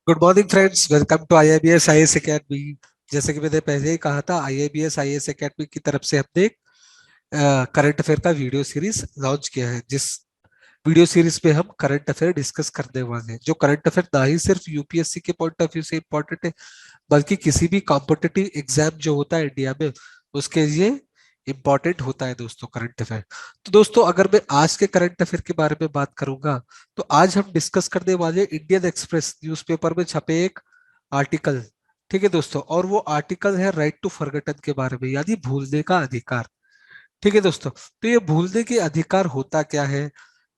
Good morning friends, welcome to IIBS IAS academy. जैसे कि मैंने पहले ही कहा था, आईआईबीएस आईएएस एकेडमी की तरफ से हमने एक करंट अफेयर का वीडियो सीरीज लॉन्च किया है, जिस वीडियो सीरीज पे हम करंट अफेयर डिस्कस करने वाले हैं। जो करंट अफेयर ना ही सिर्फ यूपीएससी के पॉइंट ऑफ व्यू से इंपॉर्टेंट है, बल्कि किसी भी कॉम्पिटिटिव एग्जाम जो होता है इंडिया में, उसके लिए इंपॉर्टेंट होता है दोस्तों करंट अफेयर। तो दोस्तों, अगर मैं आज के करंट अफेयर के बारे में बात करूंगा, तो आज हम डिस्कस करने वाले इंडियन एक्सप्रेस न्यूज़पेपर में छपे एक आर्टिकल। ठीक है दोस्तों, और वो आर्टिकल है राइट टू फॉरगेटन के बारे में, यानी भूलने का अधिकार। ठीक है दोस्तों, तो ये भूलने के अधिकार होता क्या है,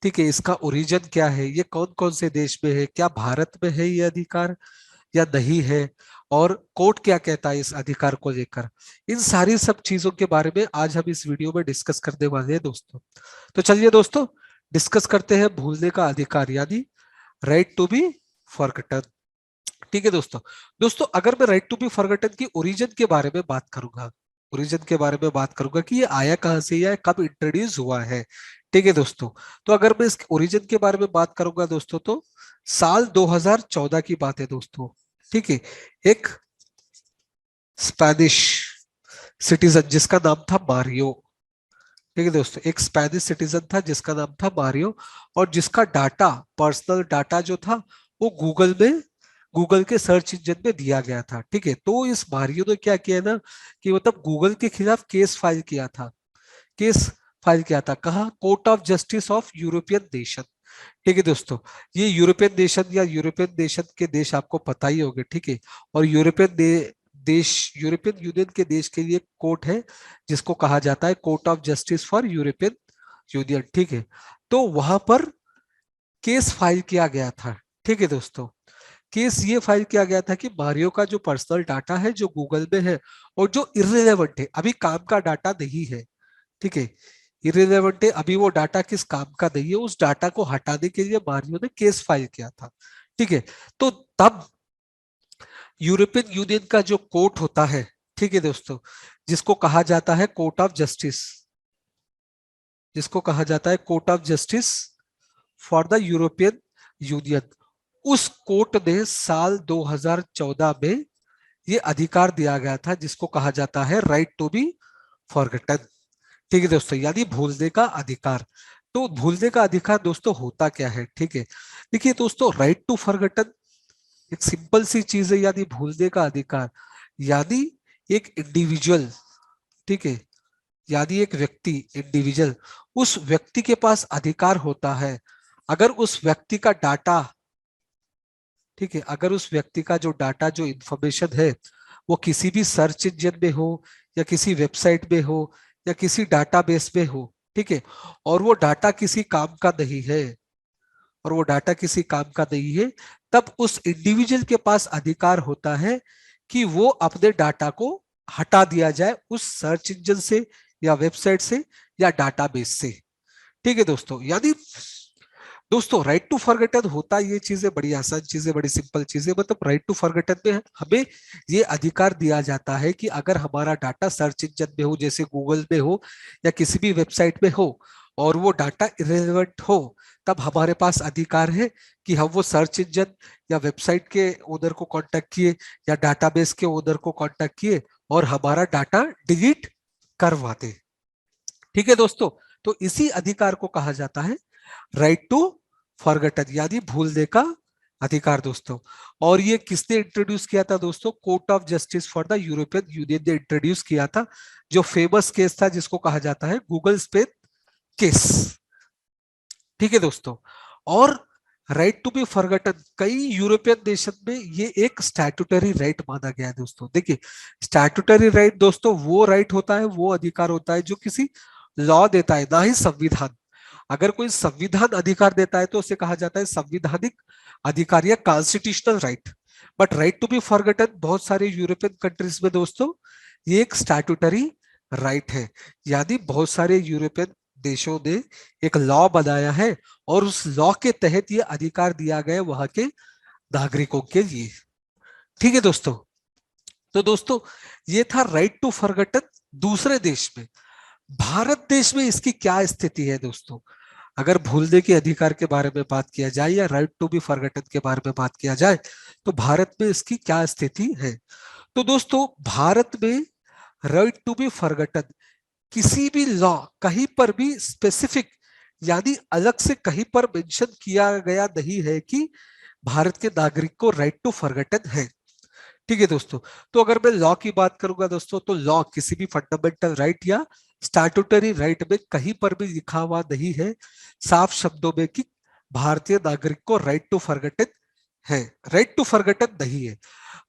ठीक है, इसका ओरिजिन क्या है, ये कौन कौन से देश में है, क्या भारत में है ये अधिकार या नहीं है, और कोर्ट क्या कहता है इस अधिकार को लेकर, इन सारी सब चीजों के बारे में आज हम इस वीडियो में डिस्कस करने वाले हैं दोस्तों। तो चलिए दोस्तों, डिस्कस करते हैं भूलने का अधिकार यानी राइट टू बी फॉरगॉटन। ठीक है दोस्तों। दोस्तों, अगर मैं राइट टू बी फॉरगॉटन की ओरिजिन के बारे में बात करूंगा, ओरिजिन के बारे में बात करूंगा कि ये आया कहां से या कब इंट्रोड्यूस हुआ है। ठीक है दोस्तों, तो अगर मैं इस ओरिजिन के बारे में बात करूंगा दोस्तों, तो साल 2014 की बात है दोस्तों। ठीक है, एक स्पेनिश सिटीजन जिसका नाम था मारियो। ठीक है दोस्तों, एक स्पेनिश सिटीजन था जिसका नाम था मारियो, और जिसका डाटा, पर्सनल डाटा जो था, वो गूगल के सर्च इंजन में दिया गया था। ठीक है, तो इस मारियो ने क्या किया ना, कि मतलब गूगल के खिलाफ केस फाइल किया था। केस फाइल किया था कहाँ? Court of justice of European nation. ठीक है दोस्तों, ये यूरोपियन नेशन या यूरोपियन नेशन के देश आपको पता ही होंगे। ठीक है, और देश, यूरोपियन यूनियन के देश के लिए कोर्ट है जिसको कहा जाता है court of justice for European union. ठीक है, तो वहां पर केस फाइल किया गया था। ठीक है दोस्तों, केस ये फाइल किया गया था कि मारियो का जो पर्सनल डाटा है जो गूगल में है, और जो इररिलेवेंट है, अभी काम का डाटा नहीं है। ठीक है, इररिलेवेंट है, अभी वो डाटा किस काम का नहीं है, उस डाटा को हटाने के लिए मारियो ने केस फाइल किया था। ठीक है, तो तब यूरोपियन यूनियन का जो कोर्ट होता है, ठीक है दोस्तों, जिसको कहा जाता है कोर्ट ऑफ जस्टिस, जिसको कहा जाता है court of justice for the European union, उस कोर्ट ने साल 2014 में ये अधिकार दिया गया था जिसको कहा जाता है राइट टू बी फॉरगेटन। ठीक है दोस्तों, यानी भूलने का अधिकार। तो भूलने का अधिकार दोस्तों होता क्या है? ठीक है, देखिए दोस्तों, राइट टू फॉरगेटन एक सिंपल सी चीज है, यानी भूलने का अधिकार, यानी एक इंडिविजुअल, ठीक है, यानी एक व्यक्ति, इंडिविजुअल, उस व्यक्ति के पास अधिकार होता है अगर उस व्यक्ति का डाटा, ठीक है, अगर उस व्यक्ति का जो डाटा, जो इंफॉर्मेशन है, वो किसी भी सर्च इंजन में हो, या किसी वेबसाइट में हो, या किसी डाटाबेस में हो, ठीक है, और वो डाटा किसी काम का नहीं है, और वो डाटा किसी काम का नहीं है, तब उस इंडिविजुअल के पास अधिकार होता है कि वो अपने डाटा को हटा दिया जाए उस सर्च इंजन से, या वेबसाइट से, या डाटाबेस से। ठीक है दोस्तों, यानी दोस्तों राइट टू फॉरगेटन होता, ये चीजें बड़ी आसान चीजें, बड़ी सिंपल चीजें, मतलब राइट टू फॉरगेटन में हमें ये अधिकार दिया जाता है कि अगर हमारा डाटा सर्च इंजन में हो, जैसे गूगल में हो, या किसी भी वेबसाइट में हो, और वो डाटा इरेलेवेंट हो, तब हमारे पास अधिकार है कि हम वो सर्च इंजन या वेबसाइट के ओनर को कांटेक्ट किए, या डाटाबेस के ओनर को कांटेक्ट किए, और हमारा डाटा डिलीट करवाते। ठीक है दोस्तों, तो इसी अधिकार को कहा जाता है राइट टू फॉरगेटन, यानी भूलने का अधिकार दोस्तों। और ये किसने इंट्रोड्यूस किया था दोस्तों? Court of justice for the European union ने इंट्रोड्यूस किया था, जो फेमस केस था जिसको कहा जाता है गूगल स्पेन केस। ठीक है दोस्तों, और राइट टू बी फॉरगॉटन कई यूरोपियन देशन में ये एक स्टैट्यूटरी राइट माना गया है दोस्तों। देखिए, स्टैट्यूटरी राइट दोस्तों वो राइट होता है, वो अधिकार होता है जो किसी लॉ देता है, ना ही संविधान। अगर कोई संविधान अधिकार देता है तो उसे कहा जाता है संविधानिक अधिकार या constitutional right. But right to be forgotten बहुत सारे यूरोपियन कंट्रीज में दोस्तों ये एक स्टैट्यूटरी राइट है, यानी बहुत सारे यूरोपियन देशों ने एक लॉ बनाया है, और उस लॉ के तहत ये अधिकार दिया गया वहां के नागरिकों के लिए। ठीक है दोस्तों, तो दोस्तों ये था राइट टू फॉरगॉटन दूसरे देश में। भारत देश में इसकी क्या स्थिति है दोस्तों? अगर भूलने के अधिकार के बारे में बात किया जाए, या राइट टू बी फॉरगॉटन के बारे में बात किया जाए, तो भारत में इसकी क्या स्थिति है? तो दोस्तों भारत में राइट टू बी फॉरगॉटन किसी भी लॉ कहीं पर भी स्पेसिफिक यानी अलग से कहीं पर मेंशन किया गया नहीं है कि भारत के नागरिक को राइट टू फॉरगॉटन है। ठीक है दोस्तों, तो अगर मैं लॉ की बात करूंगा दोस्तों, तो लॉ किसी भी फंडामेंटल राइट या स्टैट्यूटरी राइट में कहीं पर भी लिखा हुआ नहीं है साफ शब्दों में कि भारतीय नागरिक को राइट टू फॉरगॉटन है, राइट टू फॉरगॉटन नहीं है।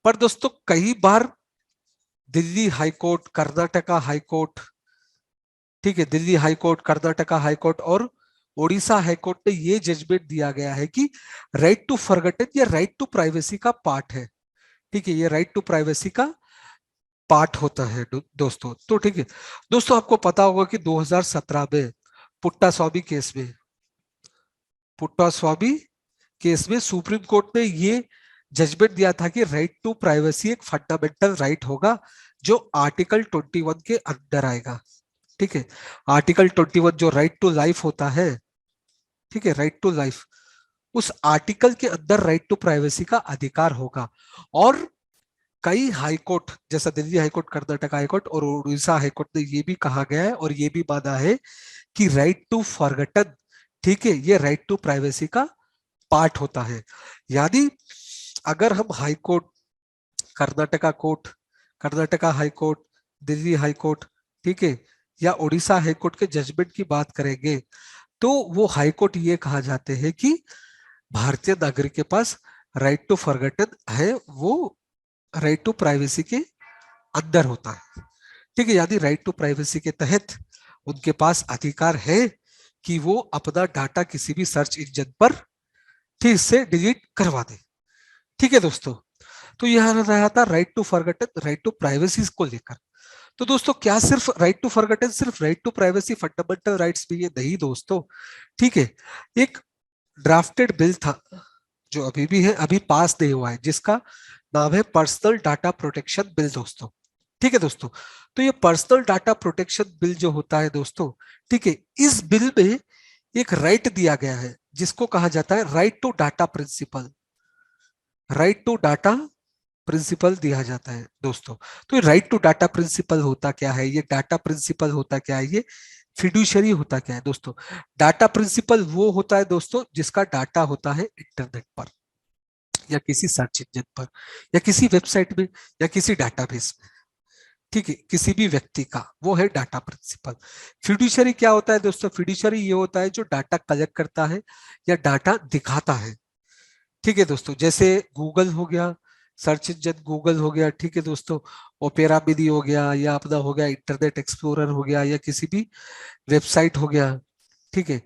पर दोस्तों कई बार दिल्ली हाईकोर्ट, कर्नाटका हाईकोर्ट, ठीक है, दिल्ली हाईकोर्ट, कर्नाटका हाईकोर्ट और ओडिशा हाईकोर्ट ने ये जजमेंट दिया गया है कि राइट टू फॉरगॉटन या राइट टू प्राइवेसी का पार्ट है। ठीक है, ये राइट टू प्राइवेसी का पार्ट होता है दोस्तों। तो ठीक है दोस्तों, आपको पता होगा कि 2017 में पुट्टा स्वामी केस में, पुट्टा स्वामी केस में सुप्रीम कोर्ट ने ये जजमेंट दिया था कि राइट टू प्राइवेसी एक फंडामेंटल राइट होगा जो आर्टिकल 21 के अंदर आएगा। ठीक है, आर्टिकल 21 जो राइट टू लाइफ होता है, ठीक है, राइट टू लाइफ, उस आर्टिकल के अंदर राइट टू प्राइवेसी का अधिकार होगा। और कई हाईकोर्ट जैसा दिल्ली हाईकोर्ट, कर्नाटक हाईकोर्ट और उड़ीसा हाईकोर्ट ने ये भी कहा गया है और ये भी माना है कि राइट टू फॉरगॉटन, ठीक है, ये राइट टू प्राइवेसी का पार्ट होता है। यानी अगर हम high court, Karnataka court, Karnataka high court, Delhi high court, ठीक है, या उड़ीसा हाईकोर्ट के जजमेंट की बात करेंगे तो वो हाईकोर्ट ये कहा जाते हैं कि भारतीय नागरिक के पास राइट टू फॉरगॉटन है, वो राइट टू प्राइवेसी के अंदर होता है। ठीक है, यानी राइट टू प्राइवेसी के तहत उनके पास अधिकार है कि वो अपना डाटा किसी भी सर्च इंजन पर ठीक से डिलीट करवा दे। ठीक है दोस्तों, तो यह रहा था right to forgotten, right to privacy को लेकर। तो दोस्तों क्या सिर्फ राइट टू फॉरगॉटन, सिर्फ right to privacy fundamental rights भी ये नहीं दोस्तों। ठीक है, एक ड्राफ्टेड बिल था जो अभी भी है, अभी पास नहीं हुआ है, जिसका नाम है पर्सनल डाटा प्रोटेक्शन बिल दोस्तों। ठीक है दोस्तों, तो ये पर्सनल डाटा प्रोटेक्शन बिल जो होता है दोस्तों, ठीक है, इस बिल में एक राइट दिया गया है जिसको कहा जाता है right to data principal, right to data principal दिया जाता है दोस्तों। तो ये राइट टू डाटा प्रिंसिपल होता क्या है, ये डाटा प्रिंसिपल होता क्या है, ये फिड्यूशरी होता क्या है दोस्तों। डाटा प्रिंसिपल वो होता है दोस्तों जिसका डाटा होता है इंटरनेट पर या किसी सर्च इंजन पर या किसी वेबसाइट में या किसी डाटाबेस में, ठीक है, किसी भी व्यक्ति का, वो है डाटा प्रिंसिपल। फिड्यूशरी क्या होता है दोस्तों, फिड्यूशरी ये होता है जो डाटा कलेक्ट करता है या डाटा दिखाता है। ठीक है दोस्तों, जैसे गूगल हो गया, सर्च इंजन गूगल हो गया, ठीक है दोस्तों, ओपेरा मिनी हो गया, या अपना हो गया इंटरनेट एक्सप्लोरर हो गया, या किसी भी वेबसाइट हो गया, ठीक है,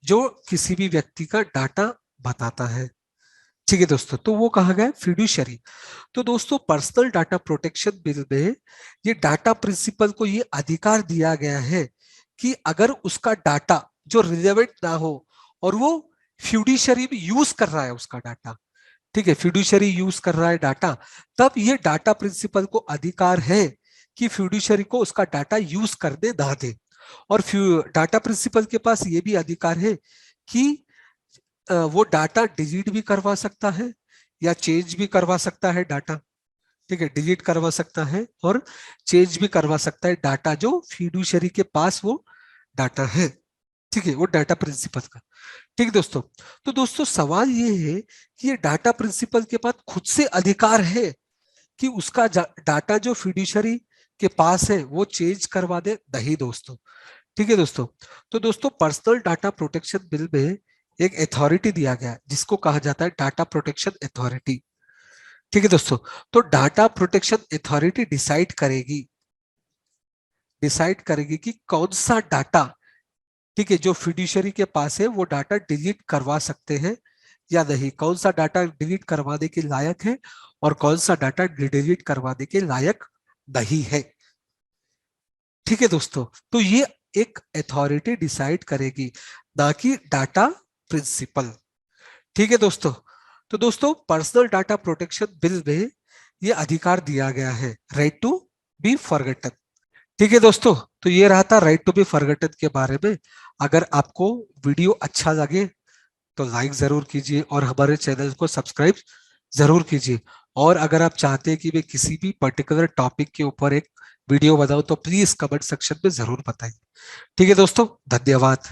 जो किसी भी व्यक्ति का डाटा बताता है। ठीक है दोस्तों, तो वो कहा गया फिड्यूशरी। तो दोस्तों पर्सनल डाटा प्रोटेक्शन बिल में ये डाटा प्रिंसिपल को ये अधिकार दिया गया है कि अगर उसका डाटा जो रिलेवेंट ना हो और वो फ्यूडिशरी में यूज कर रहा है उसका डाटा, ठीक है, फ्यूडिशरी यूज कर रहा है डाटा, तब ये डाटा प्रिंसिपल को अधिकार है कि फ्यूडिशरी को उसका डाटा यूज करने ना दे। और डाटा प्रिंसिपल के पास ये भी अधिकार है कि वो डाटा डिलीट भी करवा सकता है या चेंज भी करवा सकता है डाटा। ठीक है, डिलीट करवा सकता है और चेंज भी करवा सकता है डाटा जो फिड्यूशरी के पास वो डाटा है। ठीक है, वो डाटा प्रिंसिपल का। ठीक दोस्तों, तो दोस्तों सवाल ये है कि ये डाटा प्रिंसिपल के पास खुद से अधिकार है कि उसका डाटा जो फिड्यूशरी के पास है वो चेंज करवा दे? नहीं दोस्तों। ठीक है दोस्तों, तो दोस्तों पर्सनल डाटा प्रोटेक्शन बिल में एक अथॉरिटी दिया गया है जिसको कहा जाता है डाटा प्रोटेक्शन अथॉरिटी। ठीक है दोस्तों, तो डाटा प्रोटेक्शन अथॉरिटी डिसाइड करेगी कि कौन सा डाटा, ठीक है, जो फिड्यूशरी के पास है वो डाटा डिलीट करवा सकते हैं या नहीं, कौन सा डाटा डिलीट करवाने के लायक है और कौन सा डाटा डिलीट करवाने के लायक नहीं है। ठीक है दोस्तों, तो ये एक अथॉरिटी डिसाइड करेगी, ना कि डाटा प्रिंसिपल। ठीक है दोस्तों, तो दोस्तों पर्सनल डाटा प्रोटेक्शन बिल में ये अधिकार दिया गया है राइट टू बी फॉरगॉटन। ठीक है दोस्तों, तो ये रहा था राइट टू बी फॉरगॉटन के बारे में। अगर आपको वीडियो अच्छा लगे तो लाइक जरूर कीजिए और हमारे चैनल को सब्सक्राइब जरूर कीजिए। और अगर आप चाहते हैं कि मैं किसी भी पर्टिकुलर टॉपिक के ऊपर एक वीडियो बनाऊं तो प्लीज कमेंट सेक्शन में जरूर बताइए। ठीक है दोस्तों, धन्यवाद।